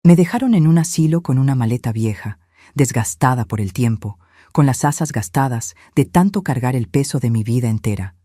Me dejaron en un asilo con una maleta vieja, desgastada por el tiempo, con las asas gastadas de tanto cargar el peso de mi vida entera.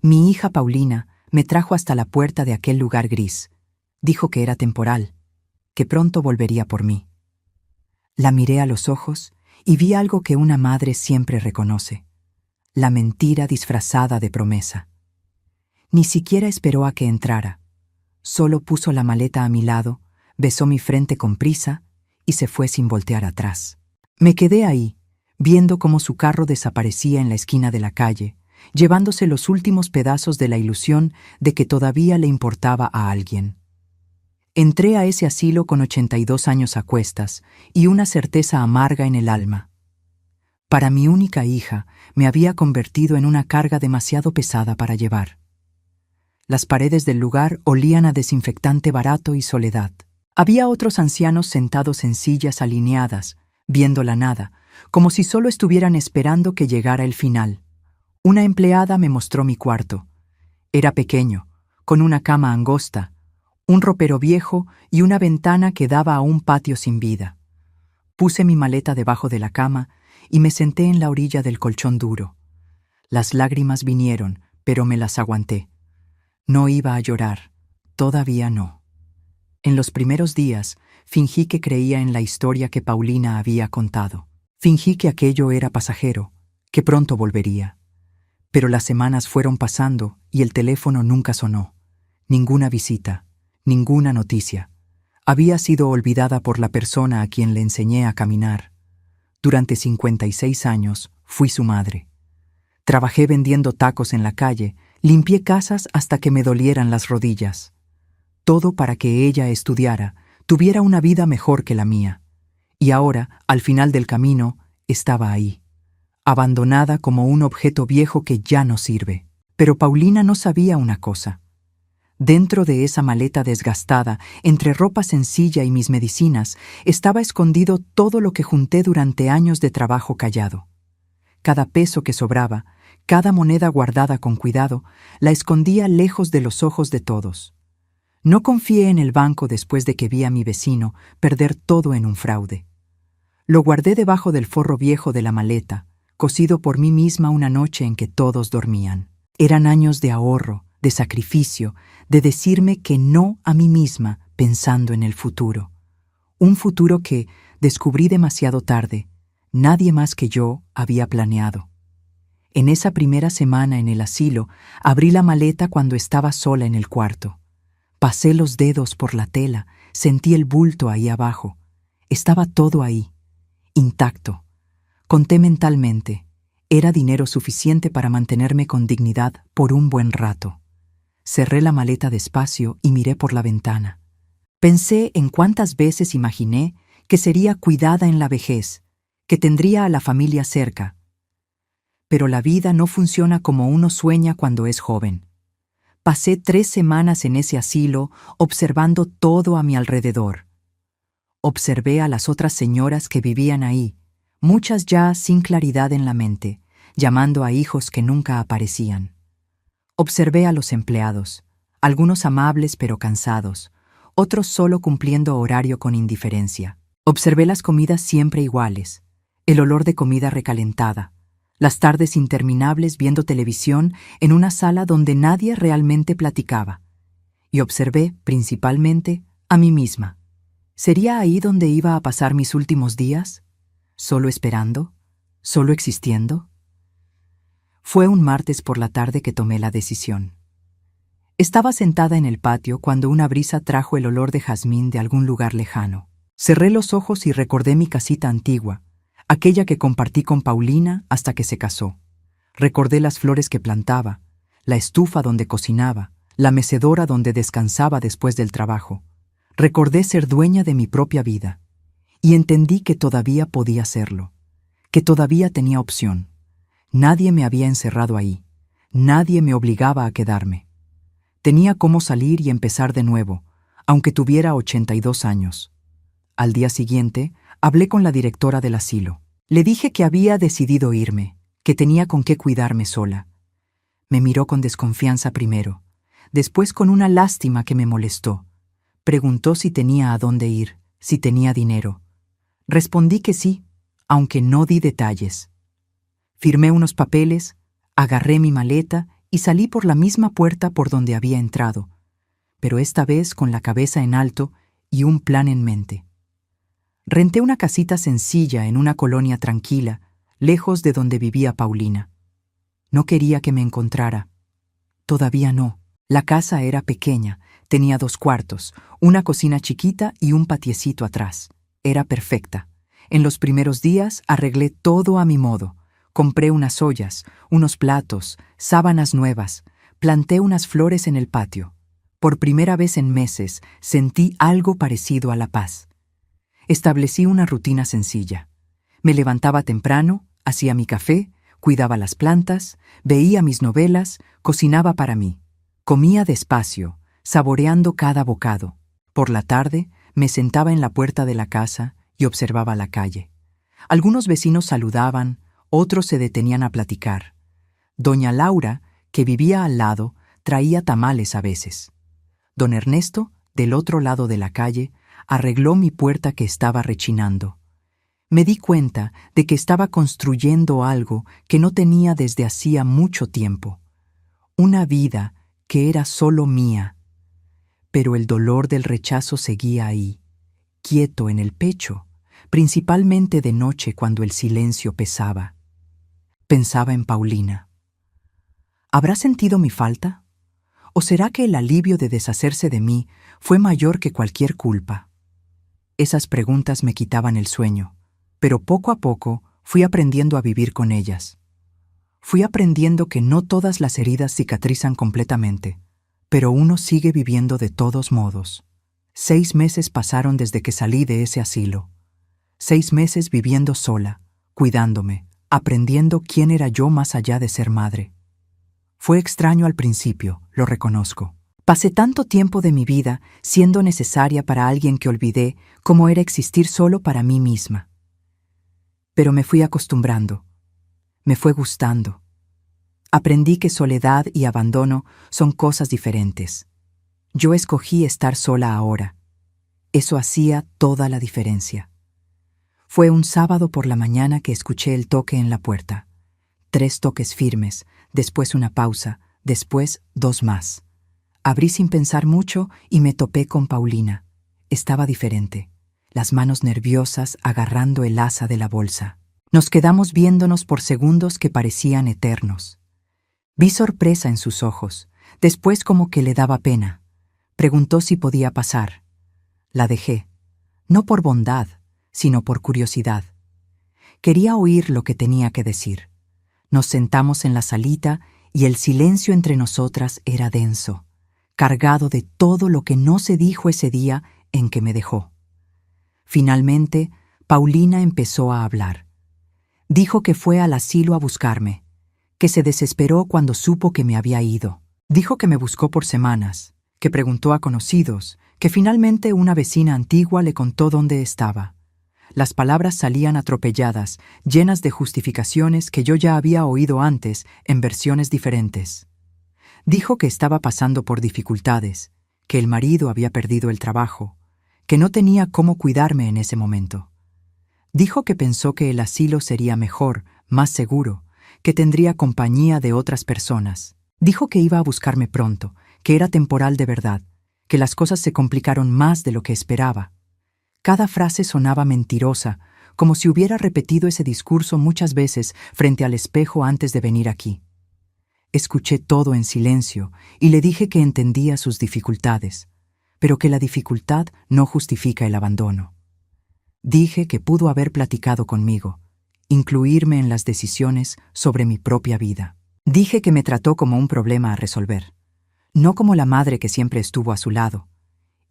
Mi hija Paulina me trajo hasta la puerta de aquel lugar gris. Dijo que era temporal, que pronto volvería por mí. La miré a los ojos y vi algo que una madre siempre reconoce: la mentira disfrazada de promesa. Ni siquiera esperó a que entrara. Solo puso la maleta a mi lado, besó mi frente con prisa y se fue sin voltear atrás. Me quedé ahí, viendo cómo su carro desaparecía en la esquina de la calle, llevándose los últimos pedazos de la ilusión de que todavía le importaba a alguien. Entré a ese asilo con 82 años a cuestas y una certeza amarga en el alma. Para mi única hija me había convertido en una carga demasiado pesada para llevar. Las paredes del lugar olían a desinfectante barato y soledad. Había otros ancianos sentados en sillas alineadas, viendo la nada, como si solo estuvieran esperando que llegara el final. Una empleada me mostró mi cuarto. Era pequeño, con una cama angosta, un ropero viejo y una ventana que daba a un patio sin vida. Puse mi maleta debajo de la cama y me senté en la orilla del colchón duro. Las lágrimas vinieron, pero me las aguanté. No iba a llorar, todavía no. En los primeros días, fingí que creía en la historia que Paulina había contado. Fingí que aquello era pasajero, que pronto volvería. Pero las semanas fueron pasando y el teléfono nunca sonó. Ninguna visita, ninguna noticia. Había sido olvidada por la persona a quien le enseñé a caminar. Durante 56 años fui su madre. Trabajé vendiendo tacos en la calle, limpié casas hasta que me dolieran las rodillas. Todo para que ella estudiara, tuviera una vida mejor que la mía. Y ahora, al final del camino, estaba ahí, abandonada como un objeto viejo que ya no sirve. Pero Paulina no sabía una cosa. Dentro de esa maleta desgastada, entre ropa sencilla y mis medicinas, estaba escondido todo lo que junté durante años de trabajo callado. Cada peso que sobraba, cada moneda guardada con cuidado, la escondía lejos de los ojos de todos. No confié en el banco después de que vi a mi vecino perder todo en un fraude. Lo guardé debajo del forro viejo de la maleta, cosido por mí misma una noche en que todos dormían. Eran años de ahorro, de sacrificio, de decirme que no a mí misma pensando en el futuro. Un futuro que, descubrí demasiado tarde, nadie más que yo había planeado. En esa primera semana en el asilo, abrí la maleta cuando estaba sola en el cuarto. Pasé los dedos por la tela, sentí el bulto ahí abajo. Estaba todo ahí, intacto. Conté mentalmente. Era dinero suficiente para mantenerme con dignidad por un buen rato. Cerré la maleta despacio y miré por la ventana. Pensé en cuántas veces imaginé que sería cuidada en la vejez, que tendría a la familia cerca. Pero la vida no funciona como uno sueña cuando es joven. Pasé 3 semanas en ese asilo observando todo a mi alrededor. Observé a las otras señoras que vivían ahí, muchas ya sin claridad en la mente, llamando a hijos que nunca aparecían. Observé a los empleados, algunos amables pero cansados, otros solo cumpliendo horario con indiferencia. Observé las comidas siempre iguales, el olor de comida recalentada, las tardes interminables viendo televisión en una sala donde nadie realmente platicaba. Y observé, principalmente, a mí misma. ¿Sería ahí donde iba a pasar mis últimos días? ¿Solo esperando? ¿Solo existiendo? Fue un martes por la tarde que tomé la decisión. Estaba sentada en el patio cuando una brisa trajo el olor de jazmín de algún lugar lejano. Cerré los ojos y recordé mi casita antigua, aquella que compartí con Paulina hasta que se casó. Recordé las flores que plantaba, la estufa donde cocinaba, la mecedora donde descansaba después del trabajo. Recordé ser dueña de mi propia vida, y entendí que todavía podía serlo, que todavía tenía opción. Nadie me había encerrado ahí, nadie me obligaba a quedarme. Tenía cómo salir y empezar de nuevo, aunque tuviera 82 años. Al día siguiente, hablé con la directora del asilo. Le dije que había decidido irme, que tenía con qué cuidarme sola. Me miró con desconfianza primero, después con una lástima que me molestó. Preguntó si tenía a dónde ir, si tenía dinero. Respondí que sí, aunque no di detalles. Firmé unos papeles, agarré mi maleta y salí por la misma puerta por donde había entrado, pero esta vez con la cabeza en alto y un plan en mente. Renté una casita sencilla en una colonia tranquila, lejos de donde vivía Paulina. No quería que me encontrara. Todavía no. La casa era pequeña, tenía 2 cuartos, una cocina chiquita y un patiecito atrás. Era perfecta. En los primeros días arreglé todo a mi modo. Compré unas ollas, unos platos, sábanas nuevas, planté unas flores en el patio. Por primera vez en meses sentí algo parecido a la paz. Establecí una rutina sencilla. Me levantaba temprano, hacía mi café, cuidaba las plantas, veía mis novelas, cocinaba para mí. Comía despacio, saboreando cada bocado. Por la tarde, me sentaba en la puerta de la casa y observaba la calle. Algunos vecinos saludaban, otros se detenían a platicar. Doña Laura, que vivía al lado, traía tamales a veces. Don Ernesto, del otro lado de la calle, arregló mi puerta que estaba rechinando. Me di cuenta de que estaba construyendo algo que no tenía desde hacía mucho tiempo. Una vida que era solo mía. Pero el dolor del rechazo seguía ahí, quieto en el pecho, principalmente de noche cuando el silencio pesaba. Pensaba en Paulina. ¿Habrá sentido mi falta? ¿O será que el alivio de deshacerse de mí fue mayor que cualquier culpa? Esas preguntas me quitaban el sueño, pero poco a poco fui aprendiendo a vivir con ellas. Fui aprendiendo que no todas las heridas cicatrizan completamente, pero uno sigue viviendo de todos modos. 6 meses pasaron desde que salí de ese asilo. 6 meses viviendo sola, cuidándome, aprendiendo quién era yo más allá de ser madre. Fue extraño al principio, lo reconozco. Pasé tanto tiempo de mi vida siendo necesaria para alguien que olvidé cómo era existir solo para mí misma. Pero me fui acostumbrando. Me fue gustando. Aprendí que soledad y abandono son cosas diferentes. Yo escogí estar sola ahora. Eso hacía toda la diferencia. Fue un sábado por la mañana que escuché el toque en la puerta. 3 toques firmes, después una pausa, después 2 más. Abrí sin pensar mucho y me topé con Paulina. Estaba diferente, las manos nerviosas agarrando el asa de la bolsa. Nos quedamos viéndonos por segundos que parecían eternos. Vi sorpresa en sus ojos, después como que le daba pena. Preguntó si podía pasar. La dejé, no por bondad, sino por curiosidad. Quería oír lo que tenía que decir. Nos sentamos en la salita y el silencio entre nosotras era denso, cargado de todo lo que no se dijo ese día en que me dejó. Finalmente, Paulina empezó a hablar. Dijo que fue al asilo a buscarme, que se desesperó cuando supo que me había ido. Dijo que me buscó por semanas, que preguntó a conocidos, que finalmente una vecina antigua le contó dónde estaba. Las palabras salían atropelladas, llenas de justificaciones que yo ya había oído antes en versiones diferentes. Dijo que estaba pasando por dificultades, que el marido había perdido el trabajo, que no tenía cómo cuidarme en ese momento. Dijo que pensó que el asilo sería mejor, más seguro, que tendría compañía de otras personas. Dijo que iba a buscarme pronto, que era temporal de verdad, que las cosas se complicaron más de lo que esperaba. Cada frase sonaba mentirosa, como si hubiera repetido ese discurso muchas veces frente al espejo antes de venir aquí. Escuché todo en silencio y le dije que entendía sus dificultades, pero que la dificultad no justifica el abandono. Dije que pudo haber platicado conmigo, incluirme en las decisiones sobre mi propia vida. Dije que me trató como un problema a resolver, no como la madre que siempre estuvo a su lado.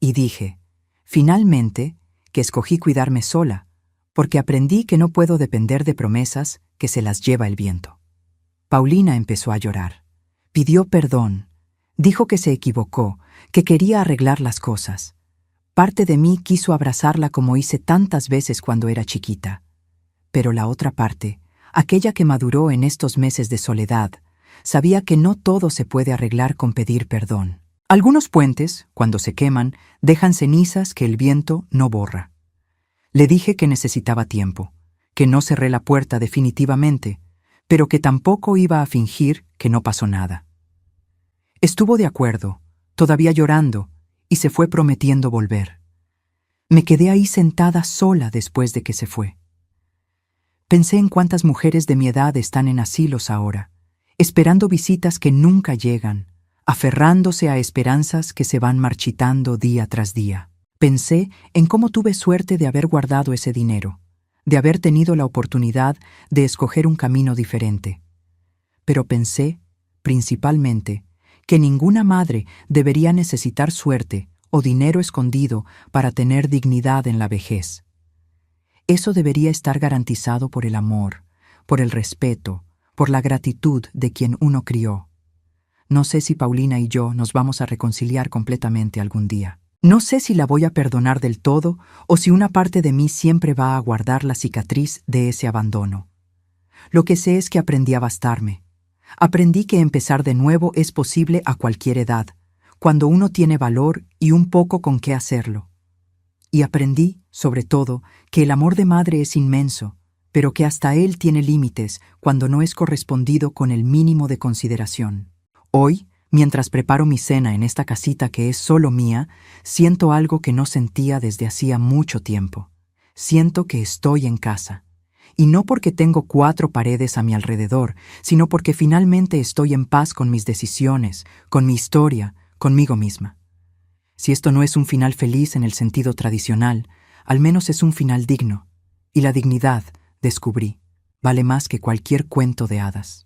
Y dije, finalmente, que escogí cuidarme sola, porque aprendí que no puedo depender de promesas que se las lleva el viento. Paulina empezó a llorar. Pidió perdón. Dijo que se equivocó, que quería arreglar las cosas. Parte de mí quiso abrazarla como hice tantas veces cuando era chiquita. Pero la otra parte, aquella que maduró en estos meses de soledad, sabía que no todo se puede arreglar con pedir perdón. Algunos puentes, cuando se queman, dejan cenizas que el viento no borra. Le dije que necesitaba tiempo, que no cerré la puerta definitivamente, pero que tampoco iba a fingir que no pasó nada. Estuvo de acuerdo, todavía llorando, y se fue prometiendo volver. Me quedé ahí sentada sola después de que se fue. Pensé en cuántas mujeres de mi edad están en asilos ahora, esperando visitas que nunca llegan, aferrándose a esperanzas que se van marchitando día tras día. Pensé en cómo tuve suerte de haber guardado ese dinero, de haber tenido la oportunidad de escoger un camino diferente. Pero pensé, principalmente, que ninguna madre debería necesitar suerte o dinero escondido para tener dignidad en la vejez. Eso debería estar garantizado por el amor, por el respeto, por la gratitud de quien uno crió. No sé si Paulina y yo nos vamos a reconciliar completamente algún día. No sé si la voy a perdonar del todo o si una parte de mí siempre va a guardar la cicatriz de ese abandono. Lo que sé es que aprendí a bastarme. Aprendí que empezar de nuevo es posible a cualquier edad, cuando uno tiene valor y un poco con qué hacerlo. Y aprendí, sobre todo, que el amor de madre es inmenso, pero que hasta él tiene límites cuando no es correspondido con el mínimo de consideración. Hoy, mientras preparo mi cena en esta casita que es solo mía, siento algo que no sentía desde hacía mucho tiempo. Siento que estoy en casa. Y no porque tengo 4 paredes a mi alrededor, sino porque finalmente estoy en paz con mis decisiones, con mi historia, conmigo misma. Si esto no es un final feliz en el sentido tradicional, al menos es un final digno. Y la dignidad, descubrí, vale más que cualquier cuento de hadas.